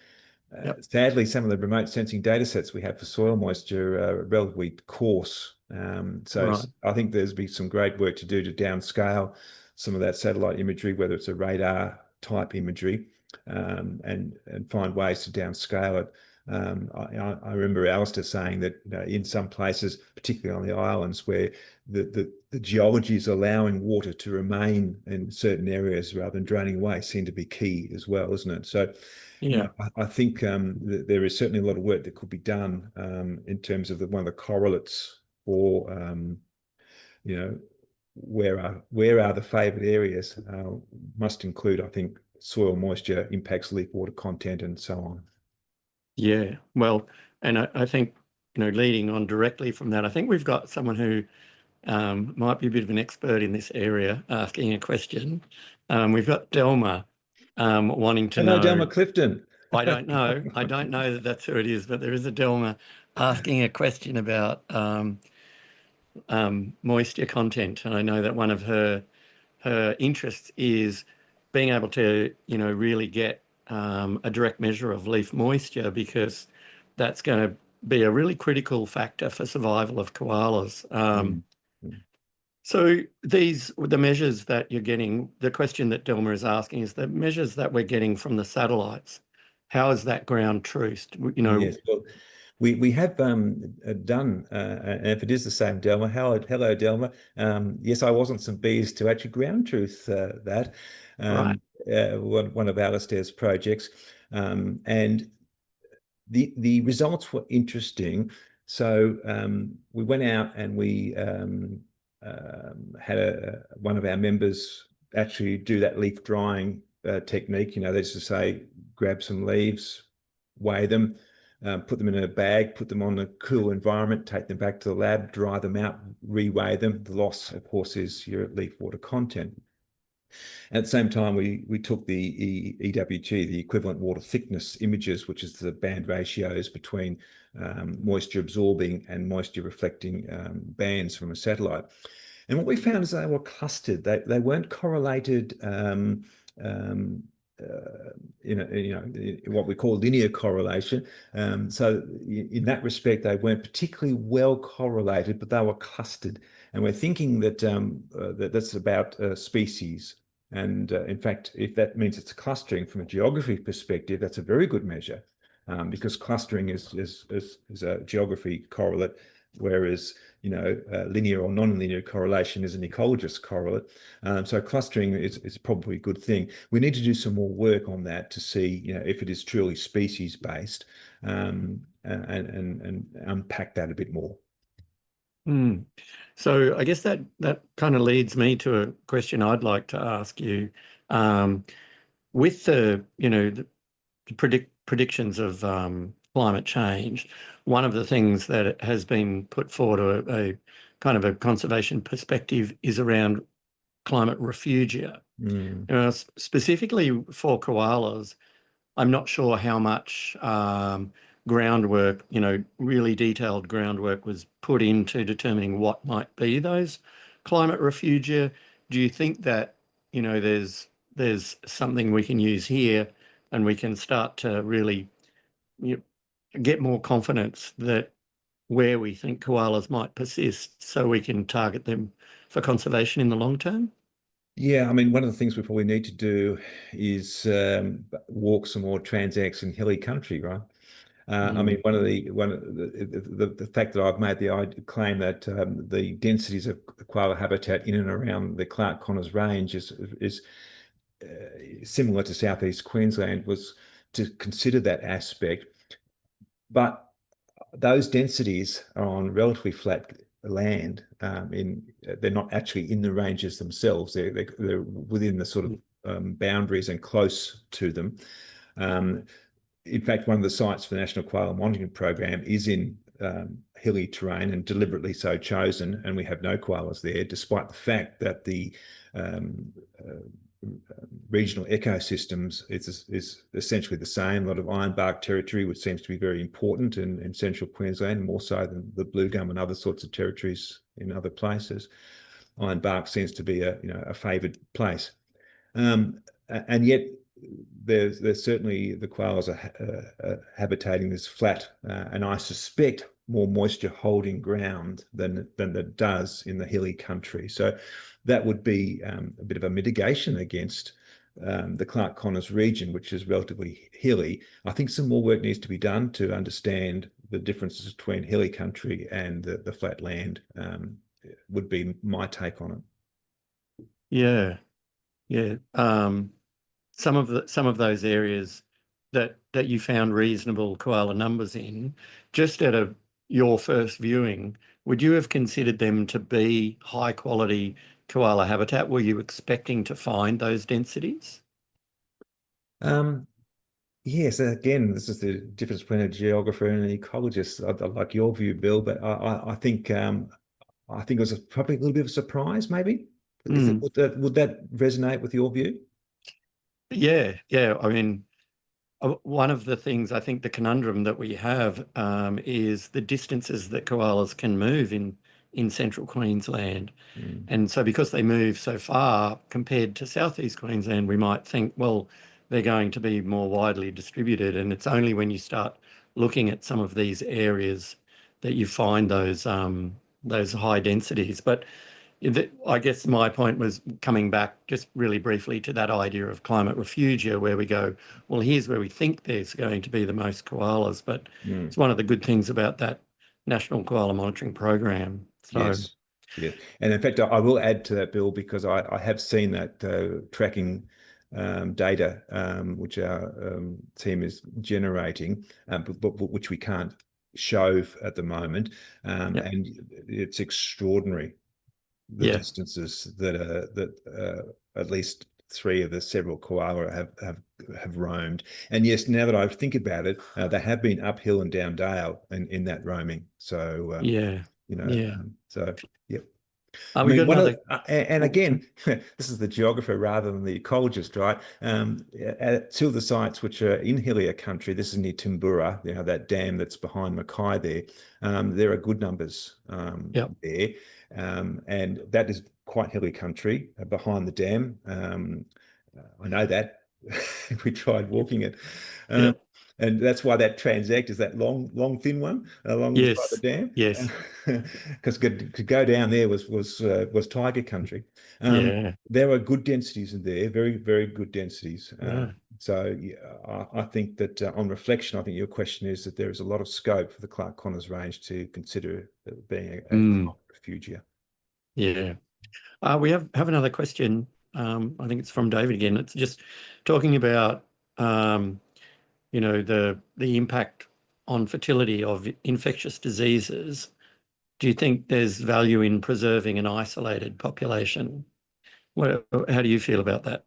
Sadly, some of the remote sensing data sets we have for soil moisture are relatively coarse. I think there's been some great work to do to downscale some of that satellite imagery, whether it's a radar type imagery, and find ways to downscale it. I remember Alistair saying that in some places, particularly on the islands, where the geology is allowing water to remain in certain areas rather than draining away, seem to be key as well, isn't it? So, Yeah. I think there is certainly a lot of work that could be done in terms of one of the correlates for where are the favoured areas must include, I think, soil moisture impacts leaf water content and so on. Yeah, well, and I think, leading on directly from that, I think we've got someone who might be a bit of an expert in this area asking a question. We've got Delma wanting to Hello, know. Delma Clifton. I don't know that that's who it is, but there is a Delma asking a question about moisture content. And I know that one of her interests is being able to, really get a direct measure of leaf moisture, because that's going to be a really critical factor for survival of koalas. So the measures that you're getting, the question that Delma is asking is the measures that we're getting from the satellites. How is that ground truth? Yes, well, we have done, and if it is the same, Delma, hello, Delma. Yes, I was on some bees to actually ground truth that. Right. One of Alistair's projects, and the results were interesting. So we went out and we had one of our members actually do that leaf drying technique. That's to say, grab some leaves, weigh them, put them in a bag, put them on a cool environment, take them back to the lab, dry them out, re-weigh them. The loss, of course, is your leaf water content. At the same time, we took the EWG, the equivalent water thickness images, which is the band ratios between moisture absorbing and moisture reflecting bands from a satellite. And what we found is they were clustered. They weren't correlated what we call linear correlation. So in that respect, they weren't particularly well correlated, but they were clustered. And we're thinking that that's about species. And in fact, if that means it's clustering from a geography perspective, that's a very good measure, because clustering is a geography correlate, whereas linear or non-linear correlation is an ecologist correlate. So clustering is probably a good thing. We need to do some more work on that to see if it is truly species based, and unpack that a bit more. So I guess that kind of leads me to a question I'd like to ask you. With the predictions of climate change, one of the things that has been put forward a kind of a conservation perspective is around climate refugia. Specifically for koalas, I'm not sure how much groundwork, really detailed groundwork was put into determining what might be those climate refugia. Do you think that, there's something we can use here and we can start to really get more confidence that where we think koalas might persist, so we can target them for conservation in the long term? Yeah, I mean, one of the things we probably need to do is walk some more transects in hilly country, right? I mean, the fact that I've made the claim that the densities of koala habitat in and around the Clarke-Connors Range is similar to southeast Queensland was to consider that aspect, but those densities are on relatively flat land. They're not actually in the ranges themselves. They're within the sort of boundaries and close to them. In fact, one of the sites for the National Koala Monitoring Program is in hilly terrain, and deliberately so chosen, and we have no koalas there, despite the fact that the regional ecosystems is essentially the same. A lot of ironbark territory, which seems to be very important in central Queensland, more so than the blue gum and other sorts of territories in other places. Ironbark seems to be a favoured place, and yet there's certainly the koalas are habitating this flat, and I suspect more moisture holding ground than it does in the hilly country. So that would be a bit of a mitigation against the Clarke-Connors region, which is relatively hilly. I think some more work needs to be done to understand the differences between hilly country and the flat land, would be my take on it. Yeah, yeah. Some of those areas that you found reasonable koala numbers in, just at your first viewing, would you have considered them to be high quality koala habitat? Were you expecting to find those densities? Yes, again, this is the difference between a geographer and an ecologist. I like your view, Bill, but I think it was probably a little bit of a surprise, maybe. Mm. Would that resonate with your view? Yeah, yeah. I mean, one of the things, I think the conundrum that we have is the distances that koalas can move in central Queensland. Mm. And so because they move so far compared to southeast Queensland, we might think, well, they're going to be more widely distributed. And it's only when you start looking at some of these areas that you find those high densities. But I guess my point was coming back just really briefly to that idea of climate refugia, where we go, well, here's where we think there's going to be the most koalas. But it's one of the good things about that National Koala Monitoring Program. So, Yes. Yeah. And in fact, I will add to that, Bill, because I have seen that tracking data which our team is generating, but which we can't show at the moment. yeah, And it's extraordinary, the yeah, distances that at least three of the several koala have roamed. And yes, now that I think about it, they have been uphill and down dale in that roaming. So yeah, yeah. so yep. I We mean, got one another. of and again, this is the geographer rather than the ecologist, right? Two of the sites which are in hillier country, this is near Timbura, that dam that's behind Mackay there. There are good numbers Yep. there, and that is quite hilly country behind the dam. I know that. We tried walking it. Um, Yep. and that's why that transect is that long, thin one along the side of the Yes. dam. Yes. Because to go down there was tiger country. Yeah. There are good densities in there, very, very good densities. Yeah. So yeah, I think that on reflection, I think your question is that there is a lot of scope for the Clarke-Connors Range to consider being a Mm. refugia. Yeah. We have another question. I think it's from David again. It's just talking about the impact on fertility of infectious diseases. Do you think there's value in preserving an isolated population? How do you feel about that?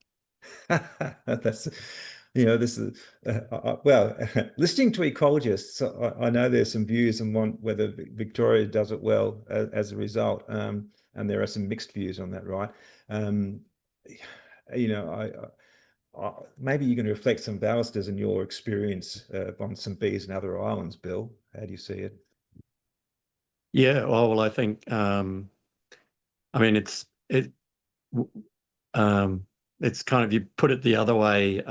That's, this is, well, listening to ecologists, I know there's some views on whether Victoria does it well as a result. And there are some mixed views on that, right? You know, maybe you can reflect some balusters in your experience on some bees and other islands, Bill. How do you see it? Yeah, well, I think I mean it's kind of, you put it the other way.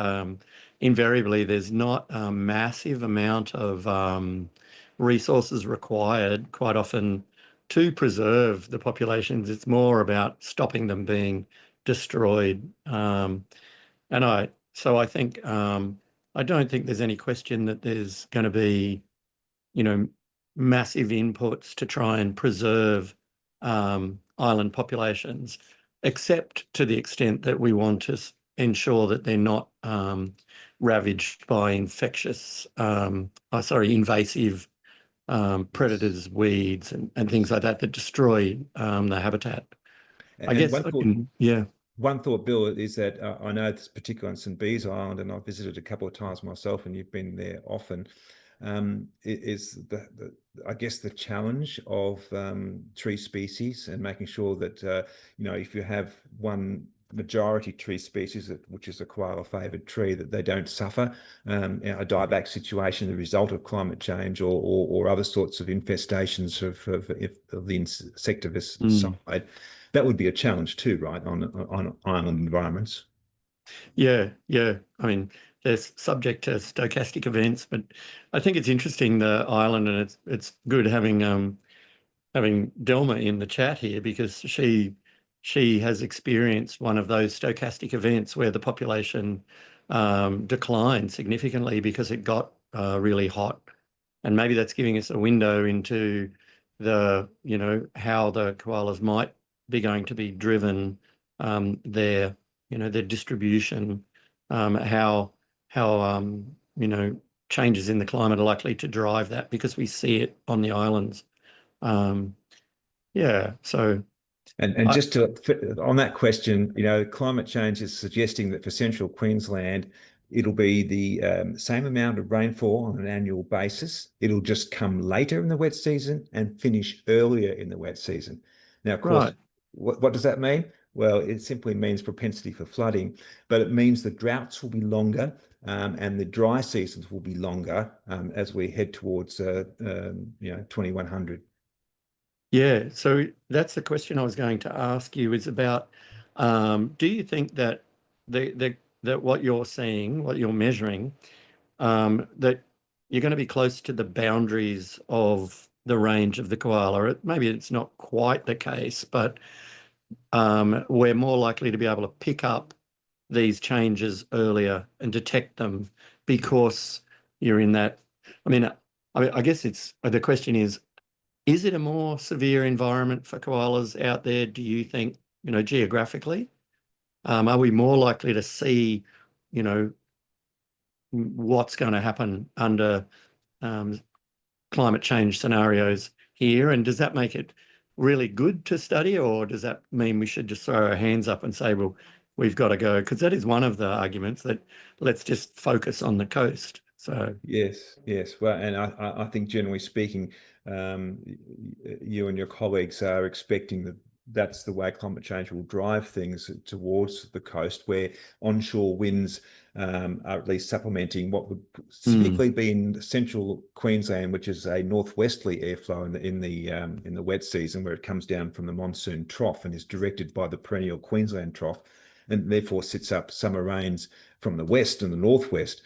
Invariably, there's not a massive amount of resources required quite often to preserve the populations. It's more about stopping them being destroyed. So I think I don't think there's any question that there's going to be, massive inputs to try and preserve island populations, except to the extent that we want to ensure that they're not ravaged by invasive predators, weeds, and things like that destroy the habitat. I And guess, yeah. One thought, Bill, is that I know this particular on St. Bees Island, and I've visited a couple of times myself, and you've been there often. Is I guess the challenge of tree species and making sure that if you have one majority tree species which is a koala favoured tree, that they don't suffer a dieback situation, the result of climate change or other sorts of infestations of the insectivorous side. That would be a challenge too, right, on island environments. Yeah, yeah. I mean, they're subject to stochastic events, but I think it's interesting, the island, and it's good having Delma in the chat here, because she she has experienced one of those stochastic events where the population declined significantly because it got really hot. And maybe that's giving us a window into the, how the koalas might be going to be driven, their distribution, how changes in the climate are likely to drive that, because we see it on the islands. Yeah, so And just on that question, climate change is suggesting that for central Queensland, it'll be the same amount of rainfall on an annual basis. It'll just come later in the wet season and finish earlier in the wet season. Now, of course, right. what does that mean? Well, it simply means propensity for flooding, but it means the droughts will be longer, and the dry seasons will be longer as we head towards 2100. Yeah, so that's the question I was going to ask you, is about, do you think that that what you're seeing, what you're measuring, that you're going to be close to the boundaries of the range of the koala? Maybe it's not quite the case, but we're more likely to be able to pick up these changes earlier and detect them because you're in that. I guess the question is it a more severe environment for koalas out there, do you think, geographically? Are we more likely to see, what's going to happen under climate change scenarios here? And does that make it really good to study, or does that mean we should just throw our hands up and say, well, we've got to go? Because that is one of the arguments, that let's just focus on the coast. So Yes. Well, and I think generally speaking, you and your colleagues are expecting that that's the way climate change will drive things towards the coast, where onshore winds are at least supplementing what would typically be in central Queensland, which is a northwesterly airflow in the wet season, where it comes down from the monsoon trough and is directed by the perennial Queensland trough, and therefore sits up summer rains from the west and the northwest.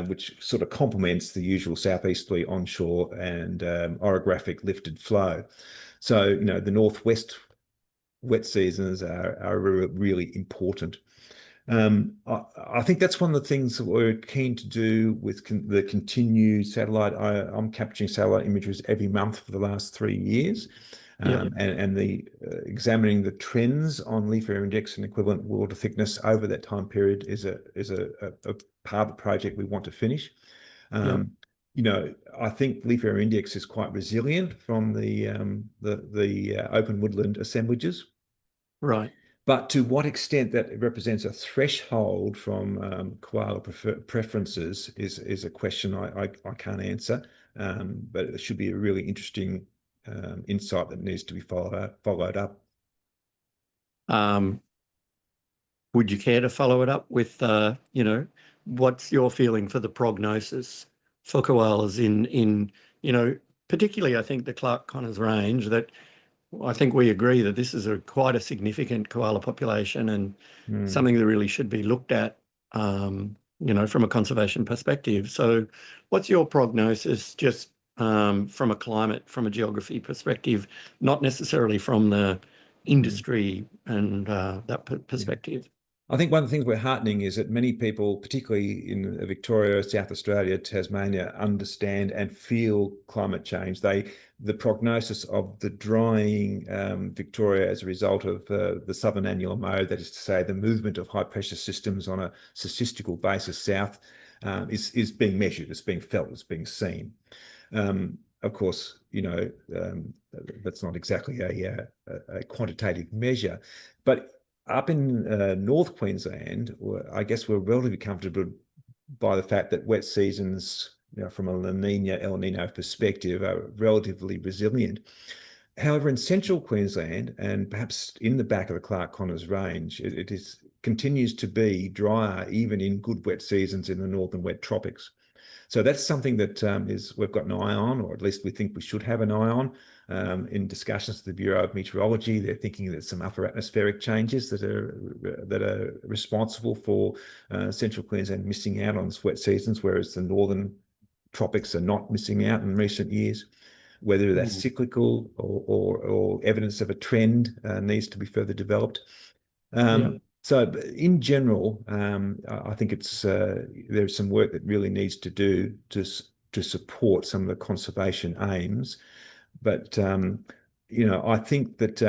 Which sort of complements the usual southeasterly onshore and orographic lifted flow. So, the northwest wet seasons are really important. I think that's one of the things that we're keen to do with the continued satellite. I'm capturing satellite images every month for the last 3 years. And examining the trends on leaf area index and equivalent water thickness over that time period is a part of the project we want to finish. I think leaf area index is quite resilient from the open woodland assemblages. right. But to what extent that represents a threshold from koala preferences is a question I can't answer. But it should be a really interesting insight that needs to be followed up. Would you care to follow it up with, what's your feeling for the prognosis for koalas in particularly, I think, the Clarke-Connors Range, that I think we agree that this is quite a significant koala population and something that really should be looked at, from a conservation perspective. So what's your prognosis, just from a climate, from a geography perspective, not necessarily from the industry and that perspective? I think one of the things we're heartening is that many people, particularly in Victoria, South Australia, Tasmania, understand and feel climate change. The prognosis of the drying Victoria as a result of the southern annular mode, that is to say, the movement of high pressure systems on a statistical basis south, is being measured, it's being felt, it's being seen. Of course, that's not exactly a quantitative measure, but up in North Queensland, I guess we're relatively comfortable by the fact that wet seasons, from a La Nina, El Nino perspective, are relatively resilient. However, in central Queensland, and perhaps in the back of the Clarke-Connors Range, it continues to be drier, even in good wet seasons in the northern wet tropics. So that's something that we've got an eye on, or at least we think we should have an eye on. In discussions with the Bureau of Meteorology, they're thinking that some upper atmospheric changes that are responsible for central Queensland missing out on wet seasons, whereas the northern tropics are not missing out in recent years. whether that's cyclical or evidence of a trend needs to be further developed. So in general, I think there's some work that really needs to do to support some of the conservation aims. But, I think that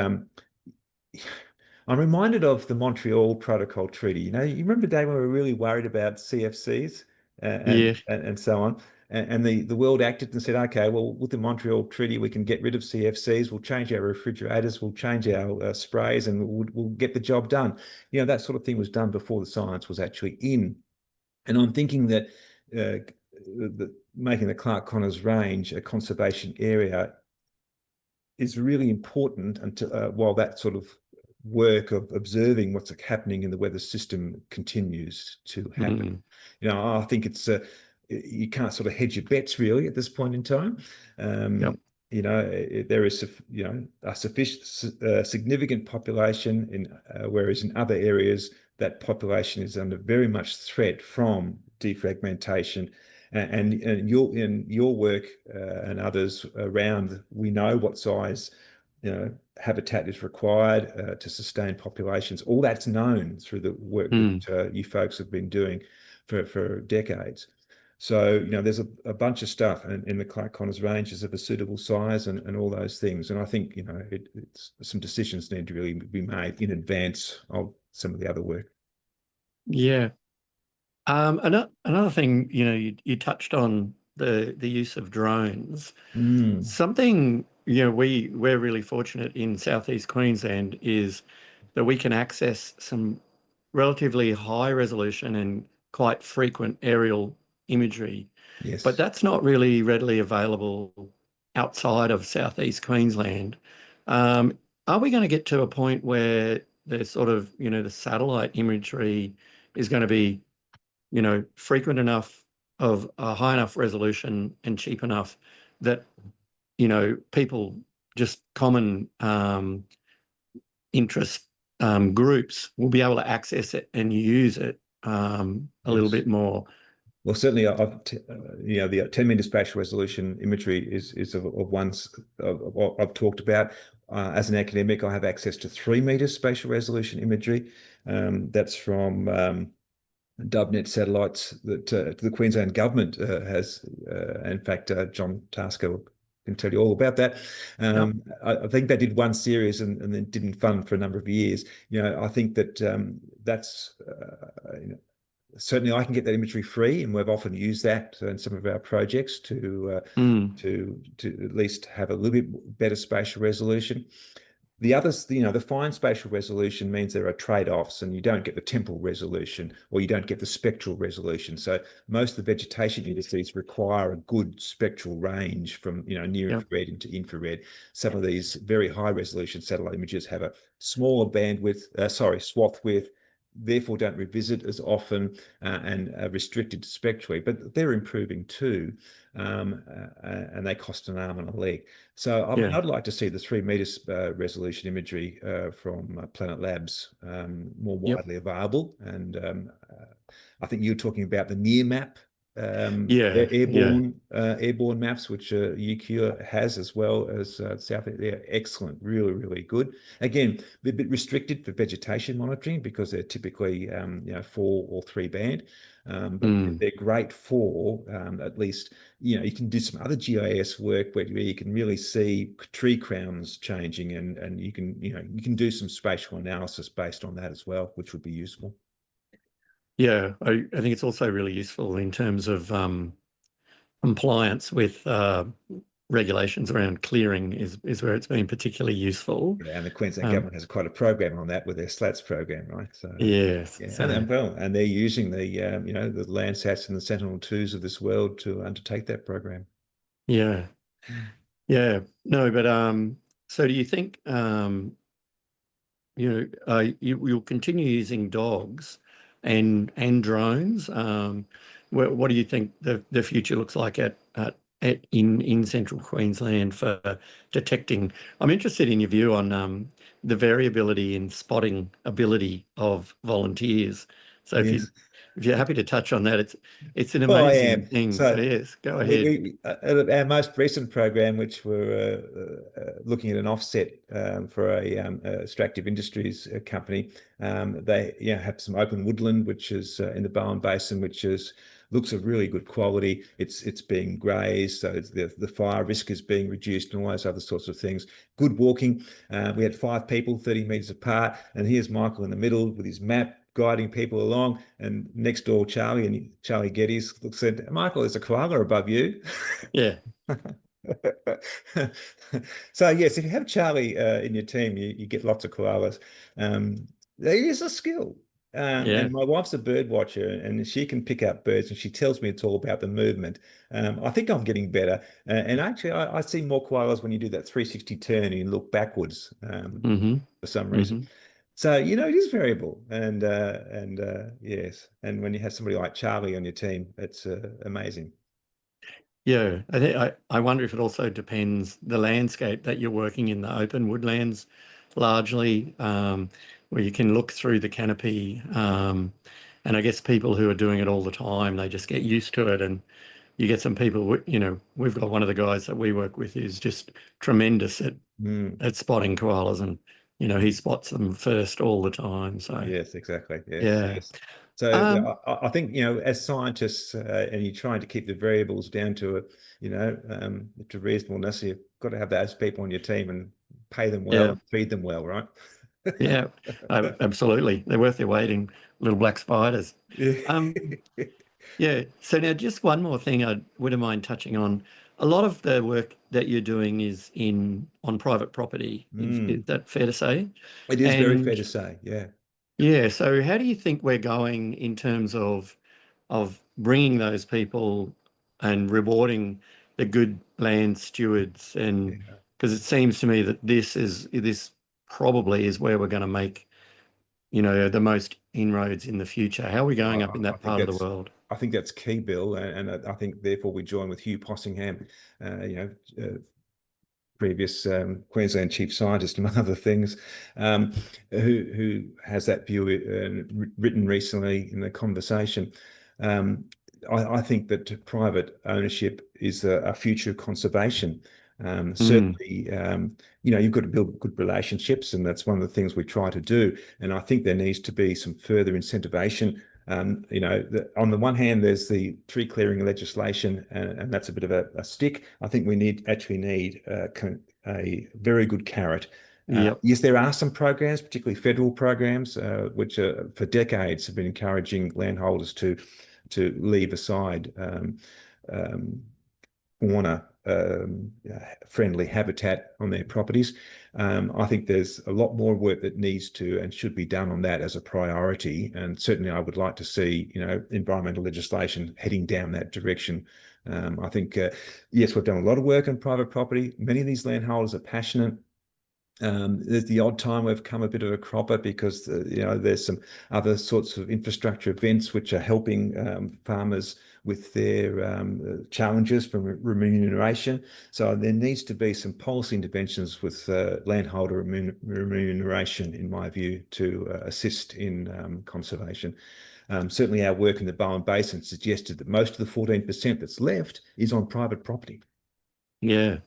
I'm reminded of the Montreal Protocol Treaty. You remember, Dave, when we were really worried about CFCs and so on? And the world acted and said, okay, well, with the Montreal Treaty, we can get rid of CFCs, we'll change our refrigerators, we'll change our sprays, and we'll get the job done. That sort of thing was done before the science was actually in. And I'm thinking that making the Clarke-Connors Range a conservation area is really important until while that sort of work of observing what's happening in the weather system continues to happen. I think it's you can't sort of hedge your bets really at this point in time. There is a significant population whereas in other areas that population is under very much threat from defragmentation. And your work and others around, we know what size habitat is required to sustain populations. All that's known through the work that you folks have been doing for decades. So there's a bunch of stuff in the Clarke-Connors Range is of a suitable size and all those things. And I think it's some decisions need to really be made in advance of some of the other work. Yeah. Another thing, you touched on the use of drones. Something, we're really fortunate in Southeast Queensland is that we can access some relatively high resolution and quite frequent aerial imagery. Yes. But that's not really readily available outside of Southeast Queensland. Are we going to get to a point where there's sort of, the satellite imagery is going to be frequent enough of a high enough resolution and cheap enough that, people, just common interest groups will be able to access it and use it a little bit more? Well, certainly, the 10-meter spatial resolution imagery is of ones I've talked about. As an academic, I have access to 3-meter spatial resolution imagery. That's from DoveNet satellites that the Queensland government has. In fact, John Tasker can tell you all about that. I think they did one series and then didn't fund for a number of years. I think that that's certainly I can get that imagery free, and we've often used that in some of our projects to at least have a little bit better spatial resolution. The others, the fine spatial resolution means there are trade-offs, and you don't get the temporal resolution or you don't get the spectral resolution. So most of the vegetation indices require a good spectral range from near infrared into infrared. Some of these very high resolution satellite images have a smaller bandwidth, swath width, therefore don't revisit as often and are restricted spectrally, but they're improving too, and they cost an arm and a leg. So I'd like to see the 3-meter resolution imagery from Planet Labs more widely available. And I think you're talking about the near map, airborne maps, which UQ has, as well as South. They're excellent, really, really good. Again, they're a bit restricted for vegetation monitoring because they're typically 4 or 3 band, but they're great for at least you can do some other GIS work where you can really see tree crowns changing, and you can do some spatial analysis based on that as well, which would be useful. Yeah, I think it's also really useful in terms of compliance with regulations around clearing is where it's been particularly useful. Yeah, and the Queensland government has quite a program on that with their SLATS program, right? So yes, and they're using the the Landsats and the Sentinel-2s of this world to undertake that program. Yeah, no, but so do you think you'll continue using dogs and drones? What do you think the future looks like in central Queensland for detecting? I'm interested in your view on the variability in spotting ability of volunteers. So if if you're happy to touch on that, it's an Well, I amazing am. thing. So So yes, go ahead. our most recent program, which we're looking at an offset for a extractive industries company, they have some open woodland, which is in the Bowen Basin, which looks of really good quality. It's being grazed, so the fire risk is being reduced, and all those other sorts of things. Good walking. We had 5 people, 30 meters apart, and here's Michael in the middle with his map, guiding people along, and next door Charlie Geddes said, "Michael, there's a koala above you." Yeah. So yes, if you have Charlie in your team, you get lots of koalas. There is a skill. Yeah. And my wife's a bird watcher, and she can pick up birds, and she tells me it's all about the movement. I think I'm getting better. And actually, I see more koalas when you do that 360 turn and you look backwards for some reason. So, it is variable. And yes. And when you have somebody like Charlie on your team, it's amazing. Yeah, I wonder if it also depends the landscape that you're working in, the open woodlands largely, where you can look through the canopy. And I guess people who are doing it all the time, they just get used to it. And you get some people, we've got one of the guys that we work with is just tremendous at spotting koalas, and he spots them first all the time. So Yes, exactly. Yes, yeah. yes. So I think, as scientists, and you're trying to keep the variables down to to reasonableness, you've got to have those people on your team and pay them well, and feed them well, right? Yeah, absolutely. They're worth their weight in little black spiders. Yeah. So now just one more thing I wouldn't mind touching on. A lot of the work that you're doing is on private property. Is that fair to say? It is very fair And to say, yeah. yeah, so how do you think we're going in terms of bringing those people and rewarding the good land stewards? And because it seems to me that this probably is where we're going to make the most inroads in the future. How are we going up in that part of the world? I think that's key, Bill, and I think therefore we join with Hugh Possingham, previous Queensland chief scientist, among other things, who has that view written recently in the conversation. I think that private ownership is a future of conservation. Certainly, you've got to build good relationships, and that's one of the things we try to do. And I think there needs to be some further incentivation. On the one hand, there's the tree clearing legislation, and that's a bit of a stick. I think we actually need a very good carrot. Yes, there are some programs, particularly federal programs, which for decades have been encouraging landholders to leave aside fauna friendly habitat on their properties. I think there's a lot more work that needs to and should be done on that as a priority. And certainly I would like to see, environmental legislation heading down that direction. I think, yes, we've done a lot of work on private property. Many of these landholders are passionate. There's the odd time we've come a bit of a cropper because there's some other sorts of infrastructure events which are helping farmers with their challenges from remuneration. So there needs to be some policy interventions with landholder remuneration, in my view, to assist in conservation. Certainly our work in the Bowen Basin suggested that most of the 14% that's left is on private property. Yeah,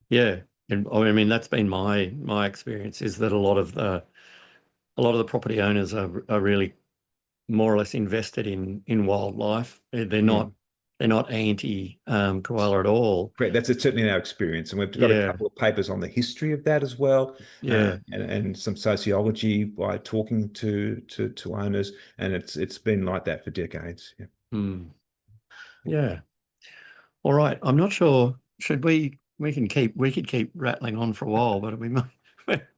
yeah. And I mean, that's been my experience, is that a lot of the property owners are really more or less invested in wildlife. They're not anti koala at all. Great, that's certainly our experience, and we've got a couple of papers on the history of that as well, and some sociology by talking to owners, and it's been like that for decades. Yeah. All right. I'm not sure. Should we could keep rattling on for a while, but we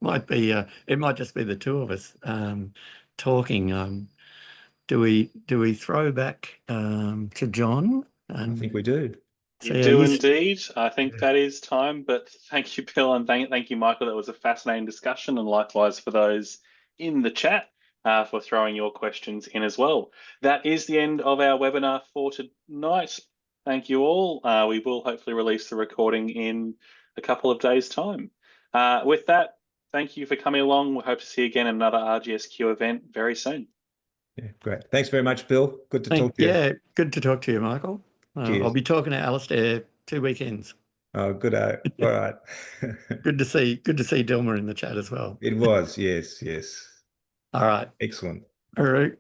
might be it might just be the two of us talking. Do we throw back to John? I think we do. You do indeed. I think that is time. But thank you, Bill, and thank you, Michael. That was a fascinating discussion, and likewise for those in the chat for throwing your questions in as well. That is the end of our webinar for tonight. Thank you all. We will hopefully release the recording in a couple of days' time. With that, thank you for coming along. We hope to see you again at another RGSQ event very soon. Yeah, great. Thanks very much, Bill. Good to talk to you. Yeah, good to talk to you, Michael. I'll Cheers. be talking to Alistair 2 weekends. Oh, good. All right. Good to see Dilma in the chat as well. It was, yes, yes. All right. Excellent. All right.